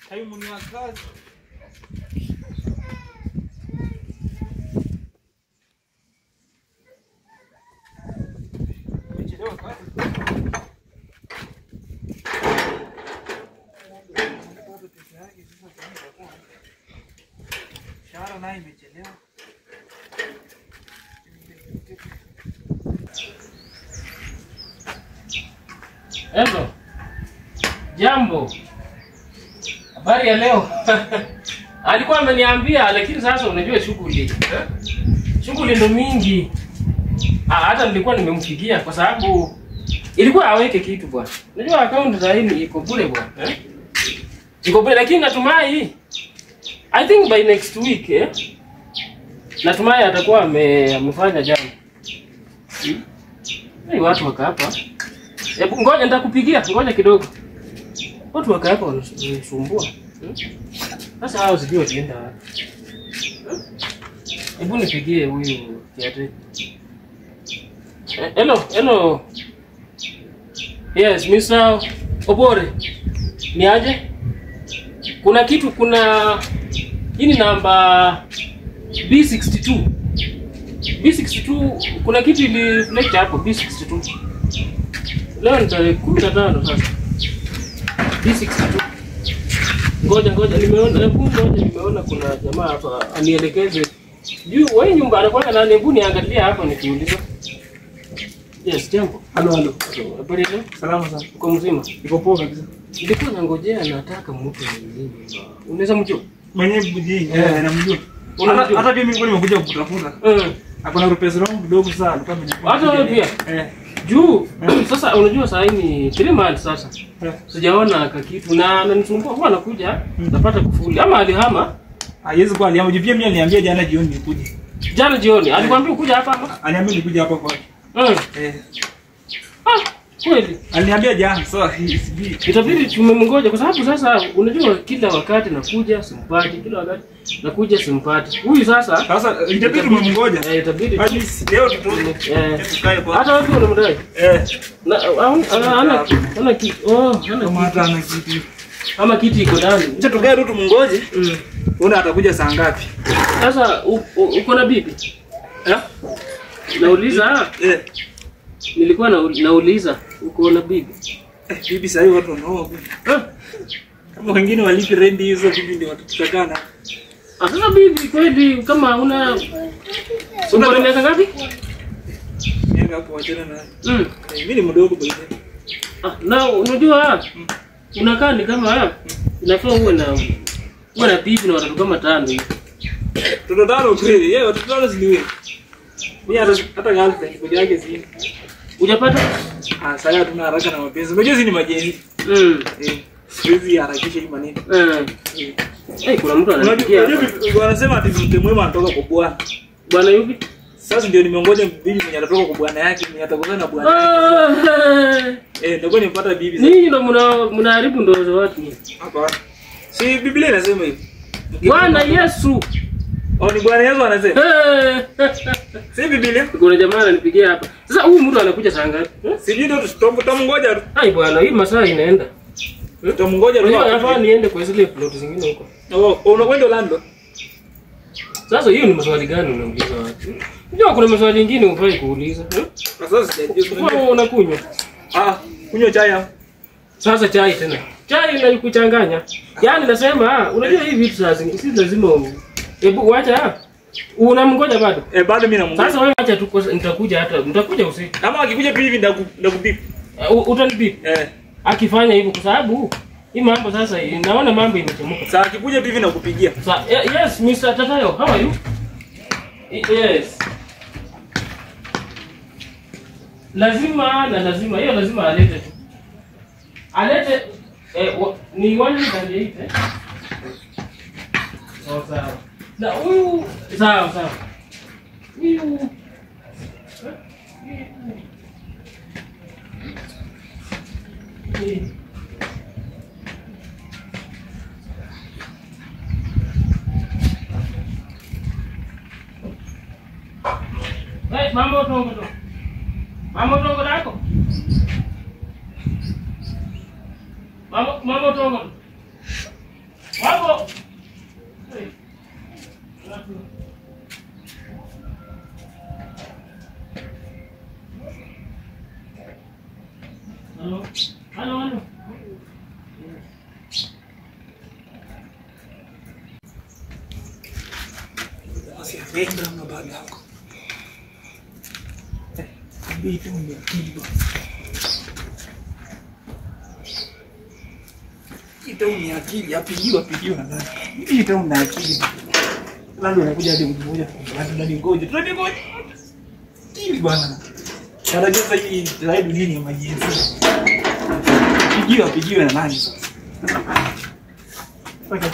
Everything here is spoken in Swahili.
Time ni ya kazi. Umechelewa kazi. Shara naye imechelewa. Hello. Jambo. Habari ya leo. Alikuwa ameniambia lakini sasa unajua shughuli. Shughuli ndo mingi. Hata nilikuwa nimempigia kwa sababu ilikuwa aweke kitu bwana. Unajua account za hii iko bure bwana. Iko bure lakini natumai I think by next week natumai atakuwa amefanya jambo. Hey, watu waka hapa. Hebu ngoja nitakupigia, ngoja kidogo. Watu waka hapa wanasumbua. Sasa hao sijui wataenda wapi. Hebu nipigie huyu kiatu. Hello. Yes, Mr. Obore. Ni aje? Kuna kitu hii ni namba B62. B62 kuna kitu ili reflect hapo B62. Leo ni tarehe 15 sasa. B62. Ngoja nimeona kuna jamaa hapa anielekeze. Juu wewe nyumba anakuwa na hebu niangalia hapa nikiuliza. Yes, jambo. Halo. Habari leo? Salama sana. Uko mzima? Niko poa kabisa. Nilikuwa nangojea nataka mtu mwingine. Unaweza mjua? Mwenye budi. Namjua. Hata mimi nilikuwa nimekuja kukutafuta. Hakuna pesa zangu kidogo sana alikuwa amenipa. Hata wewe pia? Juu sasa unajua saa hii ni 3 months sasa. Sijaona kitu na ananisumbua huwa anakuja napata kufuli. Ama alihama? Haiwezi kuwa alihama. Pia mimi aliniambia jana jioni nikuje. Jana jioni alikwambia ukuje hapa ama? Aliniambia nikuje hapa kwake. Kweli? Aliniambia jana itabidi tumemngoja kwa sababu sasa unajua kila wakati nakuja simpati, kila wakati nakuja simpati. Huyu sasa itabidi tumemngoja. Itabidi hadi leo tukae kwa. Hata wewe unamdai? Ana kitu. Ana kitu. Ama kitu iko ndani. Acha tukae tu tumngoje. Una atakuja saa ngapi? Sasa uko na bibi? Nauliza. Nilikuwa nauliza uko na bibi? Bibi sasa watu wanao. Kama wengine walipi rent hizo bibi ndio watatukana. Sasa bibi kweli kama una una miaka ngapi? Miaka hapo wachana na. Mimi ni mdogo bwana. Na unajua unakaa ni kama inafaa uwe na bibi na watoto kama 5 hivi. Watoto 5 kweli? Watoto 5 si wewe. Mimi hata girlfriend kwa yake si. Hujapata? Sasa tuna haraka na mapenzi. Unajua hizi ni majeni. Siwezi harakisha hii maneno. Kuna mtu anafikia. Unajua wanasema ati mtu mwema anatoka kwa bwana. Bwana yupi? Sasa ndio nimeongoja bibi mwenye anatoka kwa bwana yake, mwenye atakutana na bwana yake. Ndio nipata bibi. Ninyi ndio mnaharibu ndoa za watu. Hapana. Si Biblia inasema hivyo. Bwana Yesu. Ni Bwana Yesu anasema. Si Biblia. Kuna jamaa ananipigia hapa. Sasa huyu mtu anakuja saa ngapi? Sijui ndio tutamngoja tu. Hai bwana, hii masaa inaenda. Tutamngoja tu. Unafaa niende kwa zile plot zingine huko. Unakwenda Orlando? Sasa hiyo ni maswali gani unauliza watu? Unajua kuna maswali mengine ufai kuuliza. Sasa sijajua. Wewe unakunywa? Kunywa chai hapo. Sasa chai tena. Chai inakuchanganya. Yaani nasema unajua hivi vitu sasa si lazima hebu wacha unamngoja bado? Bado mimi namngoja. Sasa wewe acha tu nitakuja usiku. Kama akikuja hivi ndakupipa. Utanipipa? Akifanya hivyo kwa sababu hii mambo sasa naona mambo imechemuka. Sasa akikuja hivi nakupigia. Yes, Mr. Tatayo, how are you? Yes. Lazima alete tu. Alete ni wani ndio sawa. Na huyu sawa. Huyu mambo tongo lako. Mambo tongo. Wako. Halo. Halo, halo. Asiapenda na baba yako. Bitu ni akili. Ito ni akili, apigiwa na nani? Ito ni akili. Lalo anakuja hadi mmoja tunani ngoje. Tunani ngoje. Akili bwana. Anajua hii zaidi nini ya majenzi. Apigiwa na nani sasa? Paka